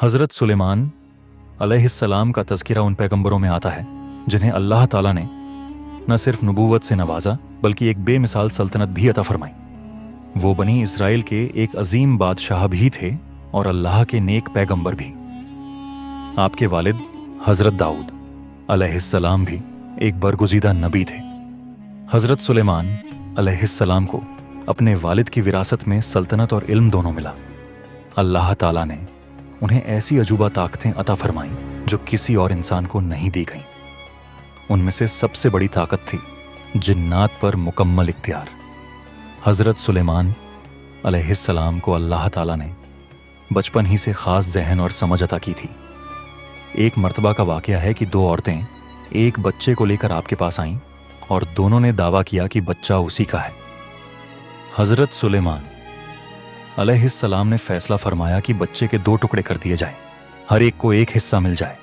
हज़रत सुलेमान अलैहिस्सलाम का तज़किरा उन पैगंबरों में आता है जिन्हें अल्लाह ताला ने न सिर्फ नबूवत से नवाजा बल्कि एक बेमिसाल सल्तनत भी अता फरमाई। वो बनी इसराइल के एक अजीम बादशाह भी थे और अल्लाह के नेक पैगंबर भी। आपके वालिद हज़रत दाऊद अलैहिस्सलाम भी एक बरगुज़ीदा नबी थे। हज़रत सुलेमान अलैहिस्सलाम को अपने वालिद की विरासत में सल्तनत और इल्म दोनों मिला। अल्लाह ताला ने उन्हें ऐसी अजूबा ताकतें अता फरमाईं जो किसी और इंसान को नहीं दी गईं। उनमें से सबसे बड़ी ताकत थी जिन्नात पर मुकम्मल इख्तियार। हज़रत सुलेमान अलैहिस्सलाम को अल्लाह ताला ने बचपन ही से ख़ास ज़हन और समझ अता की थी। एक मर्तबा का वाक़या है कि दो औरतें एक बच्चे को लेकर आपके पास आईं और दोनों ने दावा किया कि बच्चा उसी का है। हज़रत सुलेमान अलैहिस्सलाम ने फैसला फरमाया कि बच्चे के दो टुकड़े कर दिए जाएं, हर एक को एक हिस्सा मिल जाए।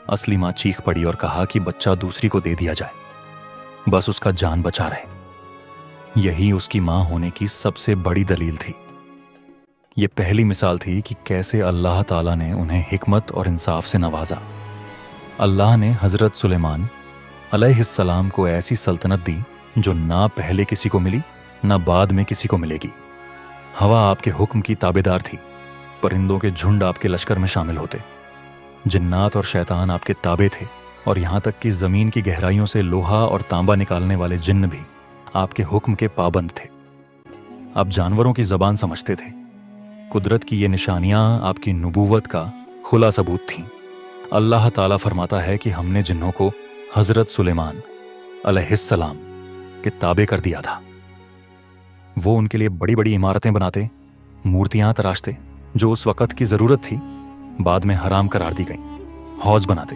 असली माँ चीख पड़ी और कहा कि बच्चा दूसरी को दे दिया जाए, बस उसका जान बचा रहे। यही उसकी माँ होने की सबसे बड़ी दलील थी। ये पहली मिसाल थी कि कैसे अल्लाह ताला ने उन्हें हिकमत और इंसाफ से नवाजा। अल्लाह ने हज़रत सुलेमान अलैहिस्सलाम को ऐसी सल्तनत दी जो ना पहले किसी को मिली ना बाद में किसी को मिलेगी। हवा आपके हुक्म की ताबेदार थी, परिंदों के झुंड आपके लश्कर में शामिल होते, जिन्नात और शैतान आपके ताबे थे और यहाँ तक कि ज़मीन की गहराइयों से लोहा और तांबा निकालने वाले जिन्न भी आपके हुक्म के पाबंद थे। आप जानवरों की ज़बान समझते थे। कुदरत की ये निशानियाँ आपकी नबूवत का खुला सबूत थीं। अल्लाह ताला फरमाता है कि हमने जिन्नों को हज़रत सुलेमान अलैहिस्सलाम के ताबे कर दिया था। वो उनके लिए बड़ी बड़ी इमारतें बनाते, मूर्तियाँ तराशते जो उस वक़्त की ज़रूरत थी बाद में हराम करार दी गईं, हौज़ बनाते,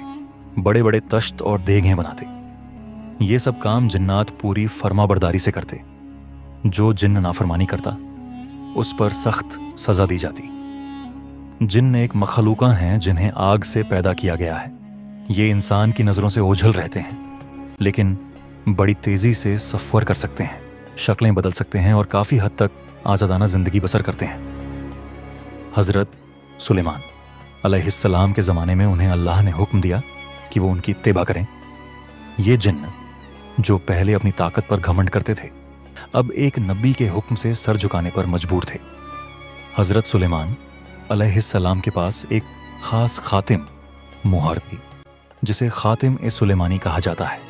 बड़े बड़े तश्त और देगें बनाते। ये सब काम जिन्नात पूरी फर्माबरदारी से करते। जो जिन्न नाफरमानी करता उस पर सख्त सज़ा दी जाती। जिन्न एक मखलूका हैं जिन्हें आग से पैदा किया गया है। ये इंसान की नज़रों से ओझल रहते हैं लेकिन बड़ी तेज़ी से सफ़र कर सकते हैं, शक्लें बदल सकते हैं और काफ़ी हद तक आज़ादाना ज़िंदगी बसर करते हैं। हज़रत सुलेमान अलैहिस्सलाम के ज़माने में उन्हें अल्लाह ने हुक्म दिया कि वो उनकी इत्तिबा करें। ये जिन्न जो पहले अपनी ताकत पर घमंड करते थे अब एक नबी के हुक्म से सर झुकाने पर मजबूर थे। हज़रत सुलेमान अलैहिस्सलाम के पास एक ख़ास खातिम मुहर थी जिसे खातिम-ए-सुलेमानी कहा जाता है।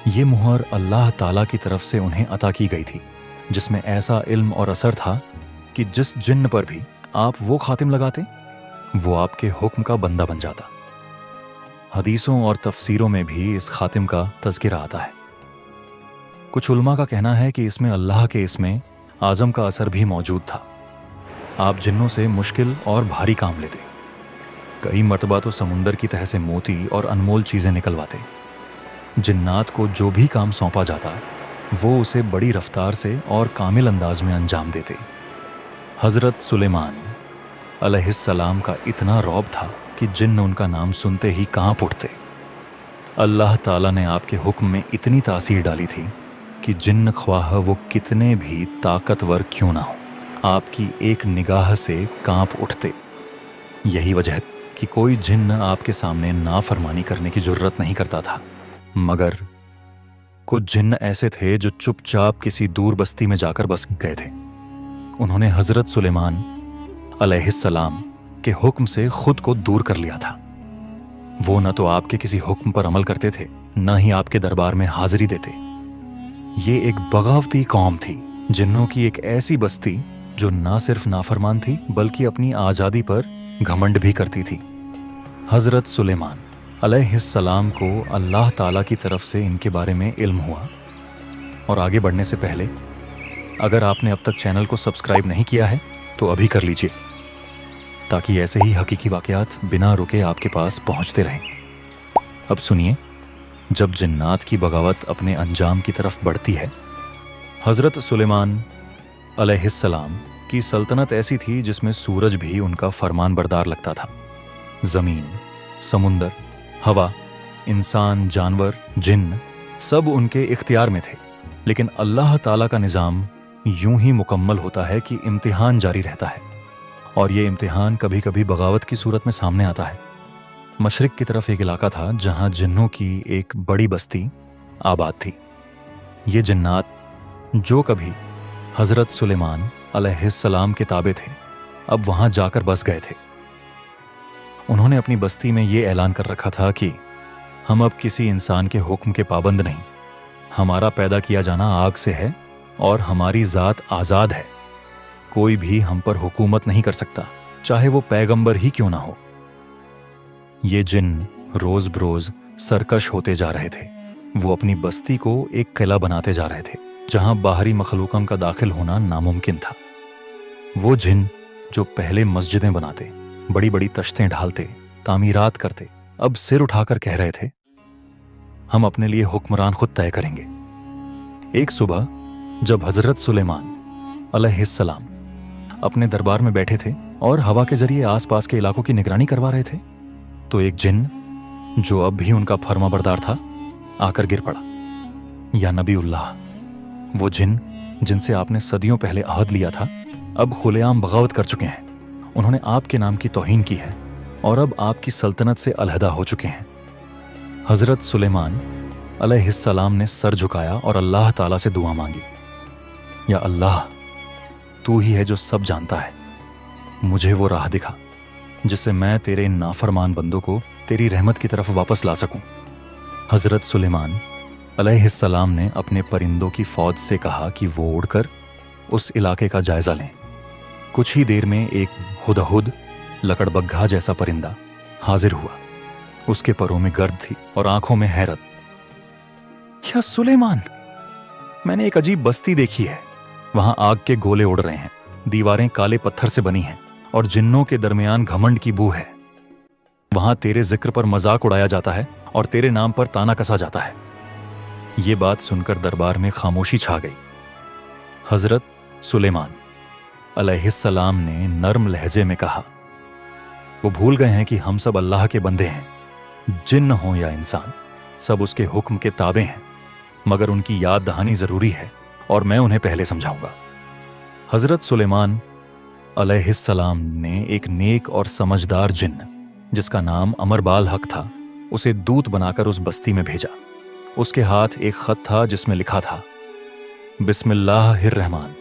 ये मुहर अल्लाह ताला की तरफ से उन्हें अता की गई थी जिसमें ऐसा इल्म और असर था कि जिस जिन्न पर भी आप वो खातिम लगाते वो आपके हुक्म का बंदा बन जाता। हदीसों और तफसीरों में भी इस खातिम का तज़किरा आता है। कुछ उलमा का कहना है कि इसमें अल्लाह के इसमें आज़म का असर भी मौजूद था। आप जिन्नों से मुश्किल और भारी काम लेते, कई मर्तबा तो समुंदर की तह से मोती और अनमोल चीज़ें निकलवाते। जिन्नात को जो भी काम सौंपा जाता वो उसे बड़ी रफ्तार से और कामिल अंदाज में अंजाम देते। हज़रत सुलेमान अलैहिस्सलाम का इतना रौब था कि जिन्न उनका नाम सुनते ही कांप उठते। अल्लाह ताला ने आपके हुक्म में इतनी तासीर डाली थी कि जिन्न ख्वाह वो कितने भी ताकतवर क्यों ना हो आपकी एक निगाह से कांप उठते। यही वजह कि कोई जिन्न आपके सामने नाफरमानी करने की जुर्रत नहीं करता था। मगर कुछ जिन्न ऐसे थे जो चुपचाप किसी दूर बस्ती में जाकर बस गए थे। उन्होंने हज़रत सुलेमान अलैहिस्सलाम के हुक्म से खुद को दूर कर लिया था। वो न तो आपके किसी हुक्म पर अमल करते थे न ही आपके दरबार में हाजिरी देते। ये एक बगावती कौम थी, जिन्नों की एक ऐसी बस्ती जो ना सिर्फ नाफरमान थी बल्कि अपनी आज़ादी पर घमंड भी करती थी। हज़रत सुलेमान अलैहिस्सलाम को अल्लाह ताला की तरफ से इनके बारे में इल्म हुआ। और आगे बढ़ने से पहले अगर आपने अब तक चैनल को सब्सक्राइब नहीं किया है तो अभी कर लीजिए ताकि ऐसे ही हकीकी वाक़यात बिना रुके आपके पास पहुंचते रहें। अब सुनिए, जब जिन्नात की बगावत अपने अंजाम की तरफ बढ़ती है। हज़रत सुलेमान अलैहिस्सलाम की सल्तनत ऐसी थी जिसमें सूरज भी उनका फरमान बरदार लगता था। ज़मीन, समुंदर, हवा, इंसान, जानवर, जिन्न सब उनके इख्तियार में थे। लेकिन अल्लाह ताला का निज़ाम यूं ही मुकम्मल होता है कि इम्तिहान जारी रहता है और ये इम्तिहान कभी कभी बगावत की सूरत में सामने आता है। मशरिक की तरफ एक इलाका था जहां जिन्नों की एक बड़ी बस्ती आबाद थी। ये जिन्नात जो कभी हज़रत सुलेमान अलैहिस्सलाम के ताबे थे, अब वहां जाकर बस गए थे। उन्होंने अपनी बस्ती में ये ऐलान कर रखा था कि हम अब किसी इंसान के हुक्म के पाबंद नहीं, हमारा पैदा किया जाना आग से है और हमारी ज़ात आज़ाद है। कोई भी हम पर हुकूमत नहीं कर सकता, चाहे वो पैगंबर ही क्यों ना हो। ये जिन्न रोज बरोज सरकश होते जा रहे थे। वो अपनी बस्ती को एक किला बनाते जा रहे थे जहां बाहरी मखलूकम का दाखिल होना नामुमकिन था। वो जिन्न जो पहले मस्जिदें बनाते, बड़ी बड़ी तश्तें ढालते, तामीरात करते, अब सिर उठाकर कह रहे थे हम अपने लिए हुक्मरान खुद तय करेंगे। एक सुबह जब हजरत सुलेमान अलैहिस्सलाम अपने दरबार में बैठे थे और हवा के जरिए आसपास के इलाकों की निगरानी करवा रहे थे, तो एक जिन्न जो अब भी उनका फर्माबरदार था आकर गिर पड़ा। या नबीउल्लाह, वो जिन्न जिनसे आपने सदियों पहले अहद लिया था, अब खुलेआम बगावत कर चुके हैं। उन्होंने आपके नाम की तौहीन की है और अब आपकी सल्तनत से अलहदा हो चुके हैं। हजरत सुलेमान अलैहिस्सलाम ने सर झुकाया और अल्लाह ताला से दुआ मांगी, या अल्लाह, तू ही है जो सब जानता है, मुझे वो राह दिखा जिससे मैं तेरे इन नाफरमान बंदों को तेरी रहमत की तरफ वापस ला सकूं। हजरत सुलेमान अलैहिस्सलाम ने अपने परिंदों की फौज से कहा कि वो उड़कर उस इलाके का जायजा लें। कुछ ही देर में एक हुदहुद लकड़बग्घा जैसा परिंदा हाजिर हुआ। उसके परों में गर्द थी और आंखों में हैरत। क्या सुलेमान, मैंने एक अजीब बस्ती देखी है। वहां आग के गोले उड़ रहे हैं, दीवारें काले पत्थर से बनी हैं और जिन्नों के दरमियान घमंड की बू है। वहां तेरे जिक्र पर मजाक उड़ाया जाता है और तेरे नाम पर ताना कसा जाता है। ये बात सुनकर दरबार में खामोशी छा गई। हजरत सुलेमान अलैहिस्सलाम ने नर्म लहजे में कहा, वो भूल गए हैं कि हम सब अल्लाह के बंदे हैं। जिन्न हो या इंसान, सब उसके हुक्म के ताबे हैं, मगर उनकी याद दहानी जरूरी है और मैं उन्हें पहले समझाऊंगा। हजरत सुलेमान अलैहिस्सलाम ने एक नेक और समझदार जिन्न जिसका नाम अमरबाल हक था, उसे दूत बनाकर उस बस्ती में भेजा। उसके हाथ एक खत था जिसमें लिखा था, बिस्मिल्लाहिर्रहमान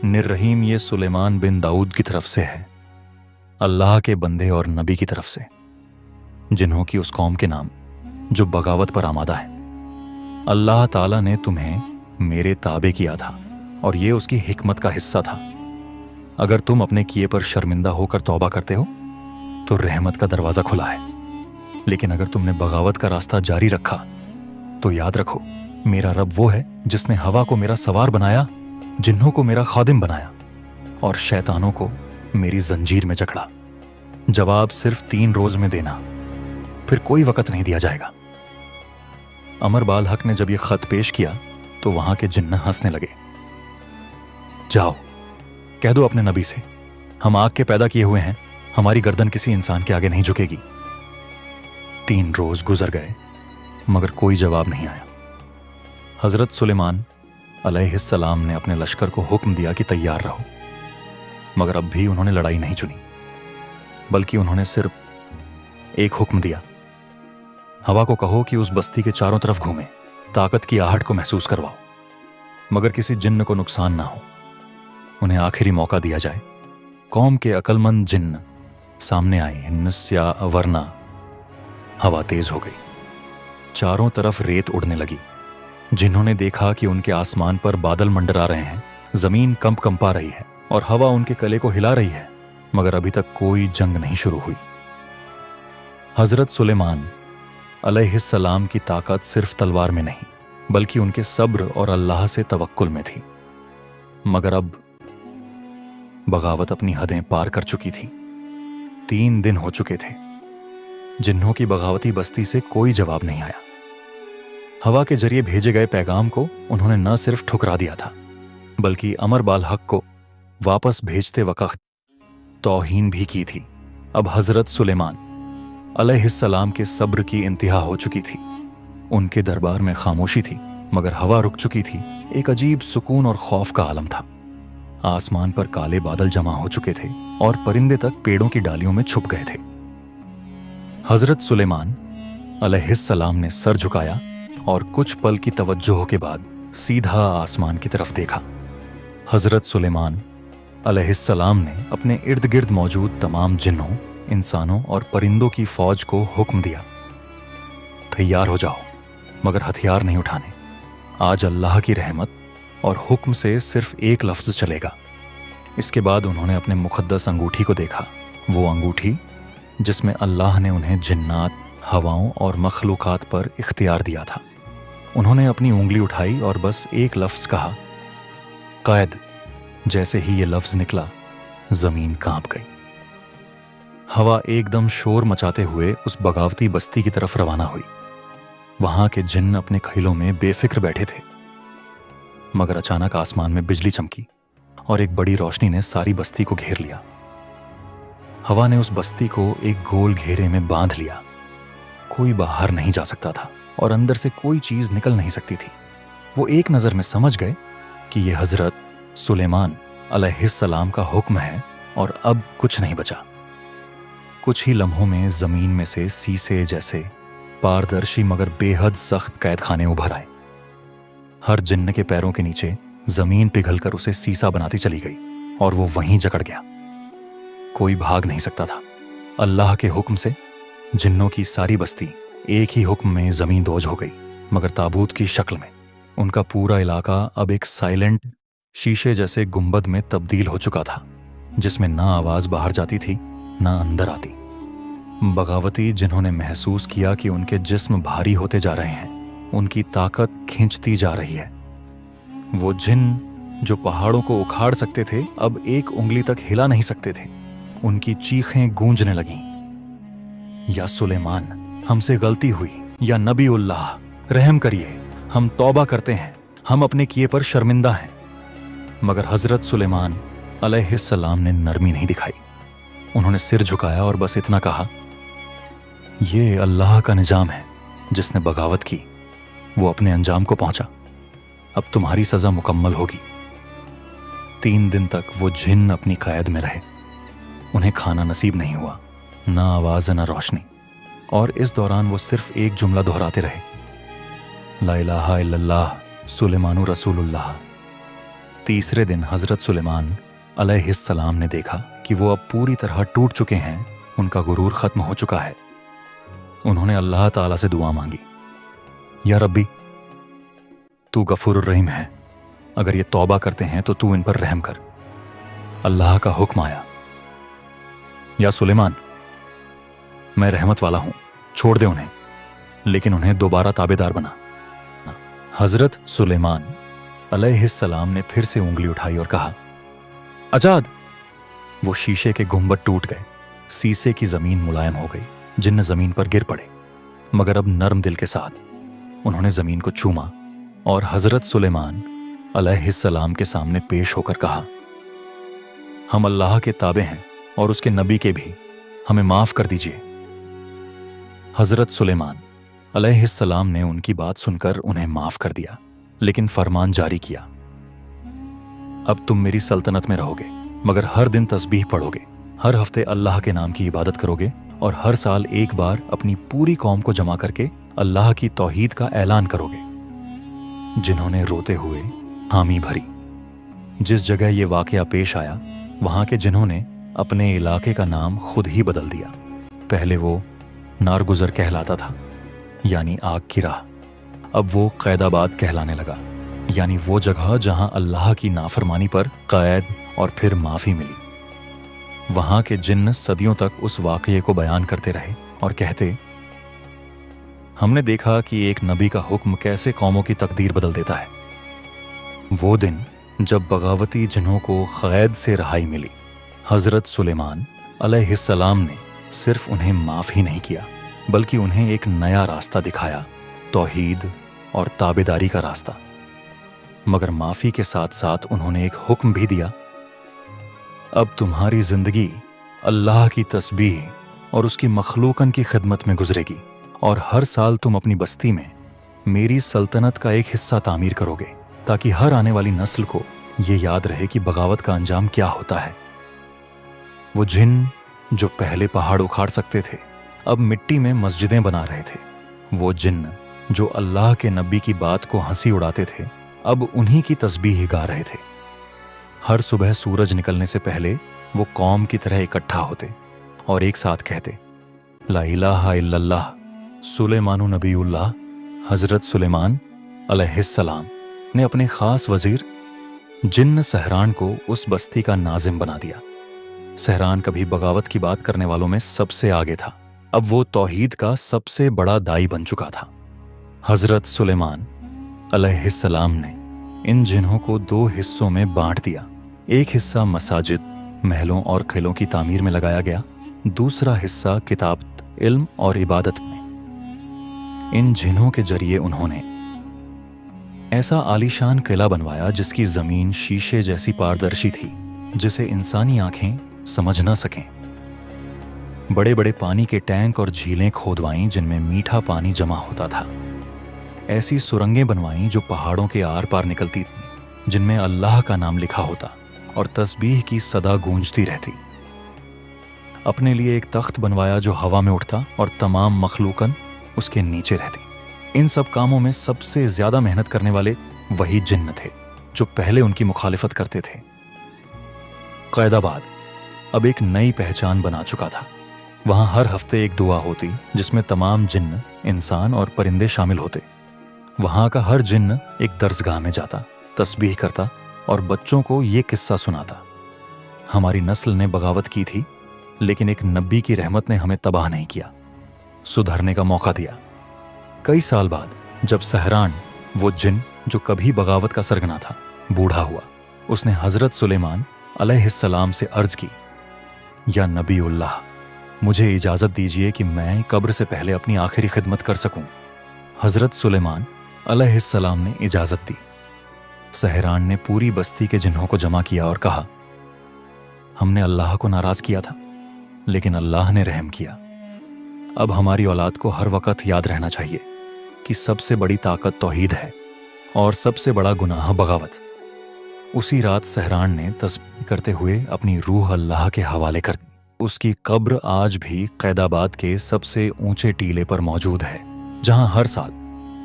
निर्रहीम, ये सुलेमान बिन दाऊद की तरफ से है, अल्लाह के बंदे और नबी की तरफ से, जिन्हों की उस कौम के नाम जो बगावत पर आमादा है। अल्लाह ताला ने तुम्हें मेरे ताबे किया था और ये उसकी हिकमत का हिस्सा था। अगर तुम अपने किए पर शर्मिंदा होकर तौबा करते हो तो रहमत का दरवाजा खुला है, लेकिन अगर तुमने बगावत का रास्ता जारी रखा तो याद रखो, मेरा रब वो है जिसने हवा को मेरा सवार बनाया, जिन्हों को मेरा खादिम बनाया और शैतानों को मेरी जंजीर में जकड़ा। जवाब सिर्फ 3 रोज में देना, फिर कोई वक़्त नहीं दिया जाएगा। अमरबाल हक ने जब यह खत पेश किया तो वहां के जिन्न हंसने लगे। जाओ, कह दो अपने नबी से, हम आग के पैदा किए हुए हैं, हमारी गर्दन किसी इंसान के आगे नहीं झुकेगी। 3 रोज गुजर गए मगर कोई जवाब नहीं आया। हजरत सुलेमान अलैहिस्सलाम ने अपने लश्कर को हुक्म दिया कि तैयार रहो, मगर अब भी उन्होंने लड़ाई नहीं चुनी, बल्कि उन्होंने सिर्फ एक हुक्म दिया, हवा को कहो कि उस बस्ती के चारों तरफ घूमे, ताकत की आहट को महसूस करवाओ, मगर किसी जिन्न को नुकसान ना हो। उन्हें आखिरी मौका दिया जाए। कौम के अक्लमंद जिन्न सामने आए, निस्या वरना हवा तेज हो गई, चारों तरफ रेत उड़ने लगी। जिन्होंने देखा कि उनके आसमान पर बादल मंडरा रहे हैं, जमीन कंपा रही है और हवा उनके कले को हिला रही है, मगर अभी तक कोई जंग नहीं शुरू हुई। हजरत सुलेमान अलैहिस्सलाम की ताकत सिर्फ तलवार में नहीं, बल्कि उनके सब्र और अल्लाह से तवक्कुल में थी। मगर अब बगावत अपनी हदें पार कर चुकी थी। 3 दिन हो चुके थे, जिन्हों की बगावती बस्ती से कोई जवाब नहीं आया। हवा के जरिए भेजे गए पैगाम को उन्होंने न सिर्फ ठुकरा दिया था, बल्कि अमरबाल हक को वापस भेजते वक्त तौहीन भी की थी। अब हजरत सुलेमान अलैहिस्सलाम के सब्र की इंतहा हो चुकी थी। उनके दरबार में खामोशी थी, मगर हवा रुक चुकी थी। एक अजीब सुकून और खौफ का आलम था। आसमान पर काले बादल जमा हो चुके थे और परिंदे तक पेड़ों की डालियों में छुप गए थे। हजरत सुलेमान अलैहिस्सलाम ने सर झुकाया और कुछ पल की तवज्जो के बाद सीधा आसमान की तरफ देखा। हजरत सुलेमान अलैहिस्सलाम ने अपने इर्द गिर्द मौजूद तमाम जिन्नों, इंसानों और परिंदों की फौज को हुक्म दिया, तैयार हो जाओ, मगर हथियार नहीं उठाने। आज अल्लाह की रहमत और हुक्म से सिर्फ एक लफ्ज चलेगा। इसके बाद उन्होंने अपने मुक़द्दस अंगूठी को देखा, वो अंगूठी जिसमें अल्लाह ने उन्हें जिन्नात, हवाओं और मखलूक़ात पर इख्तियार दिया था। उन्होंने अपनी उंगली उठाई और बस एक लफ्ज़ कहा, क़ैद। जैसे ही ये लफ्ज़ निकला, ज़मीन कांप गई। हवा एकदम शोर मचाते हुए उस बगावती बस्ती की तरफ रवाना हुई। वहां के जिन्न अपने खीलों में बेफिक्र बैठे थे, मगर अचानक आसमान में बिजली चमकी और एक बड़ी रोशनी ने सारी बस्ती को घेर लिया। हवा ने उस बस्ती को एक गोल घेरे में बांध लिया। कोई बाहर नहीं जा सकता था और अंदर से कोई चीज निकल नहीं सकती थी। वो एक नजर में समझ गए कि यह हजरत सुलेमान अलैहिस्सलाम का हुक्म है और अब कुछ नहीं बचा। कुछ ही लम्हों में जमीन में से शीशे जैसे पारदर्शी मगर बेहद सख्त कैद खाने उभर आए। हर जिन्न के पैरों के नीचे जमीन पिघलकर उसे सीसा बनाती चली गई और वो वहीं जकड़ गया। कोई भाग नहीं सकता था। अल्लाह के हुक्म से जिन्नों की सारी बस्ती एक ही हुक्म में जमीन दोज हो गई, मगर ताबूत की शक्ल में। उनका पूरा इलाका अब एक साइलेंट शीशे जैसे गुंबद में तब्दील हो चुका था, जिसमें ना आवाज बाहर जाती थी ना अंदर आती। बगावती जिन्होंने महसूस किया कि उनके जिस्म भारी होते जा रहे हैं, उनकी ताकत खींचती जा रही है। वो जिन्न जो पहाड़ों को उखाड़ सकते थे, अब एक उंगली तक हिला नहीं सकते थे। उनकी चीखें गूंजने लगीं, या सुलेमान, हमसे गलती हुई, या नबीउल्लाह, रहम करिए, हम तौबा करते हैं, हम अपने किए पर शर्मिंदा हैं। मगर हजरत सुलेमान अलैहिस्सलाम ने नरमी नहीं दिखाई। उन्होंने सिर झुकाया और बस इतना कहा, ये अल्लाह का निजाम है। जिसने बगावत की वो अपने अंजाम को पहुंचा। अब तुम्हारी सजा मुकम्मल होगी। 3 दिन तक वो जिन्न अपनी कैद में रहे। उन्हें खाना नसीब नहीं हुआ, ना आवाज ना रोशनी, और इस दौरान वो सिर्फ एक जुमला दोहराते रहे, ला इलाहा इल्लल्लाह सुलेमानु रसूलुल्लाह। तीसरे दिन हजरत सुलेमान अलैहिस्सलाम ने देखा कि वो अब पूरी तरह टूट चुके हैं। उनका गुरूर खत्म हो चुका है। उन्होंने अल्लाह ताला से दुआ मांगी, या रब्बी, तू गफूरुर रहीम है, अगर ये तौबा करते हैं तो तू इन पर रहम कर। अल्लाह का हुक्म आया, या सुलेमान, मैं रहमत वाला हूं, छोड़ दे उन्हें, लेकिन उन्हें दोबारा ताबेदार बना। हजरत सुलेमान अलैहिस्सलाम ने फिर से उंगली उठाई और कहा, आजाद। वो शीशे के गुंबद टूट गए, शीशे की जमीन मुलायम हो गई, जिन्न जमीन पर गिर पड़े, मगर अब नर्म दिल के साथ उन्होंने जमीन को चूमा और हजरत सुलेमान अलैहिस्सलाम के सामने पेश होकर कहा, हम अल्लाह के ताबे हैं और उसके नबी के भी, हमें माफ कर दीजिए। हजरत सुलेमान अलैहिस्सलाम ने उनकी बात सुनकर उन्हें माफ कर दिया, लेकिन फरमान जारी किया, अब तुम मेरी सल्तनत में रहोगे, मगर हर दिन तस्बीह पढ़ोगे, हर हफ्ते अल्लाह के नाम की इबादत करोगे और हर साल एक बार अपनी पूरी कौम को जमा करके अल्लाह की तौहीद का ऐलान करोगे। जिन्होंने रोते हुए हामी भरी। जिस जगह ये वाकया पेश आया, वहां के जिन्होंने अपने इलाके का नाम खुद ही बदल दिया। पहले वो नारगुजर कहलाता था, यानी आग की राह। अब वो कैदाबाद कहलाने लगा, यानी वो जगह जहां अल्लाह की नाफरमानी पर कैद और फिर माफी मिली। वहां के जिन्न सदियों तक उस वाकये को बयान करते रहे और कहते, हमने देखा कि एक नबी का हुक्म कैसे कौमों की तकदीर बदल देता है। वो दिन जब बगावती जिन्हों को कैद से रहाई मिली, हजरत सुलेमान अलैहिस्सलाम ने सिर्फ उन्हें माफ ही नहीं किया, बल्कि उन्हें एक नया रास्ता दिखाया, तौहीद और ताबेदारी का रास्ता। मगर माफी के साथ साथ उन्होंने एक हुक्म भी दिया, अब तुम्हारी जिंदगी अल्लाह की तस्बीह और उसकी मखलूकन की खिदमत में गुजरेगी और हर साल तुम अपनी बस्ती में मेरी सल्तनत का एक हिस्सा तामीर करोगे, ताकि हर आने वाली नस्ल को ये याद रहे कि बगावत का अंजाम क्या होता है। वो जिन जो पहले पहाड़ उखाड़ सकते थे, अब मिट्टी में मस्जिदें बना रहे थे। वो जिन्न जो अल्लाह के नबी की बात को हंसी उड़ाते थे, अब उन्हीं की तस्बीह गा रहे थे। हर सुबह सूरज निकलने से पहले वो कौम की तरह इकट्ठा होते और एक साथ कहते, ला इलाहा इल्लल्लाह सुलेमानु नबीउल्लाह। हजरत सुलेमान अलैहिस्सलाम ने अपने खास वजीर जिन्न सहरान को उस बस्ती का नाजिम बना दिया। सहरान कभी बगावत की बात करने वालों में सबसे आगे था, अब वो तौहीद का सबसे बड़ा दाई बन चुका था। हजरत सुलेमान अलैहिस्सलाम ने इन जिन्हों को 2 हिस्सों में बांट दिया। एक हिस्सा मसाजिद, महलों और किलों की तामीर में लगाया गया, दूसरा हिस्सा किताबत, इल्म और इबादत में। इन जिन्हों के जरिए उन्होंने ऐसा आलीशान किला बनवाया जिसकी जमीन शीशे जैसी पारदर्शी थी, जिसे इंसानी आंखें समझ न सकें। बड़े बड़े पानी के टैंक और झीलें खोदवाईं जिनमें मीठा पानी जमा होता था। ऐसी सुरंगें बनवाईं जो पहाड़ों के आर पार निकलती थीं, जिनमें अल्लाह का नाम लिखा होता और तस्बीह की सदा गूंजती रहती। अपने लिए एक तख्त बनवाया जो हवा में उठता और तमाम मखलूकन उसके नीचे रहती। इन सब कामों में सबसे ज्यादा मेहनत करने वाले वही जिन्न थे जो पहले उनकी मुखालिफत करते थे। कैदाबाद अब एक नई पहचान बना चुका था। वहां हर हफ्ते एक दुआ होती जिसमें तमाम जिन्न, इंसान और परिंदे शामिल होते। वहां का हर जिन्न एक दर्सगाह में जाता, तस्बीह करता और बच्चों को ये किस्सा सुनाता। हमारी नस्ल ने बगावत की थी, लेकिन एक नबी की रहमत ने हमें तबाह नहीं किया, सुधरने का मौका दिया। कई साल बाद जब सहरान, वो जिन जो कभी बगावत का सरगना था, बूढ़ा हुआ, उसने हजरत सुलेमान अलैहिस्सलाम से अर्ज की, या नबीउल्लाह, मुझे इजाजत दीजिए कि मैं कब्र से पहले अपनी आखिरी खिदमत कर सकूं। हजरत सुलेमान अलैहिस्सलाम ने इजाजत दी। सहरान ने पूरी बस्ती के जिन्हों को जमा किया और कहा, हमने अल्लाह को नाराज किया था, लेकिन अल्लाह ने रहम किया। अब हमारी औलाद को हर वक्त याद रहना चाहिए कि सबसे बड़ी ताकत तौहीद है और सबसे बड़ा गुनाह बगावत। उसी रात सहरान ने तस्बीह करते हुए अपनी रूह अल्लाह के हवाले कर दी। उसकी कब्र आज भी कैदाबाद के सबसे ऊंचे टीले पर मौजूद है, जहां हर साल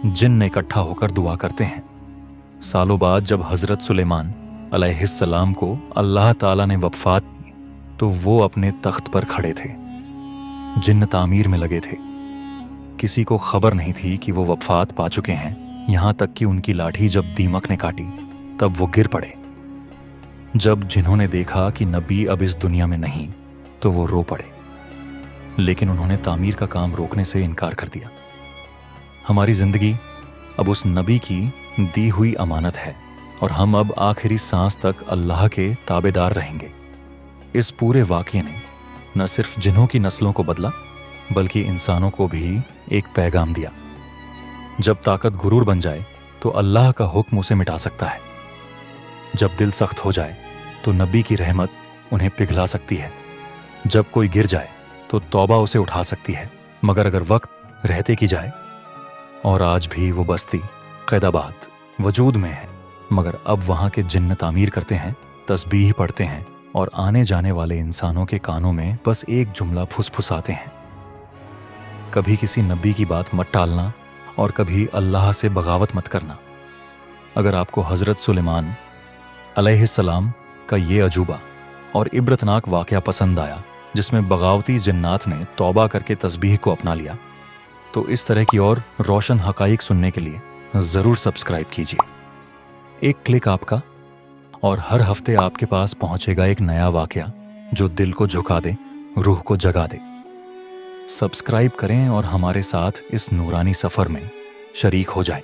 जिन्न इकट्ठा होकर दुआ करते हैं। सालों बाद जब हजरत सुलेमान अलैहिस्सलाम को अल्लाह ताला ने वफ़ात दी, तो वो अपने तख्त पर खड़े थे। जिन्न तामीर में लगे थे। किसी को खबर नहीं थी कि वो वफ़ात पा चुके हैं, यहां तक कि उनकी लाठी जब दीमक ने काटी तब वो गिर पड़े। जब जिन्होंने देखा कि नबी अब इस दुनिया में नहीं, तो वो रो पड़े, लेकिन उन्होंने तामीर का काम रोकने से इनकार कर दिया। हमारी जिंदगी अब उस नबी की दी हुई अमानत है और हम अब आखिरी सांस तक अल्लाह के ताबेदार रहेंगे। इस पूरे वाक़ये ने न सिर्फ जिन्हों की नस्लों को बदला, बल्कि इंसानों को भी एक पैगाम दिया। जब ताकत गुरूर बन जाए तो अल्लाह का हुक्म उसे मिटा सकता है। जब दिल सख्त हो जाए तो नबी की रहमत उन्हें पिघला सकती है। जब कोई गिर जाए तो तौबा उसे उठा सकती है, मगर अगर वक्त रहते की जाए। और आज भी वो बस्ती कैदाबाद वजूद में है, मगर अब वहां के जिन्न तामीर करते हैं, तस्बीह पढ़ते हैं और आने जाने वाले इंसानों के कानों में बस एक जुमला फुसफुसाते हैं, कभी किसी नबी की बात मत टालना और कभी अल्लाह से बगावत मत करना। अगर आपको हजरत सुलेमान अलैहिस्सलाम का ये अजूबा और इब्रतनाक वाक़या पसंद आया, जिसमें बगावती जिन्नात ने तौबा करके तस्बीह को अपना लिया, तो इस तरह की और रोशन हकाइक सुनने के लिए ज़रूर सब्सक्राइब कीजिए। एक क्लिक आपका और हर हफ्ते आपके पास पहुंचेगा एक नया वाक़या जो दिल को झुका दे, रूह को जगा दे। सब्सक्राइब करें और हमारे साथ इस नूरानी सफ़र में शरीक हो जाएं।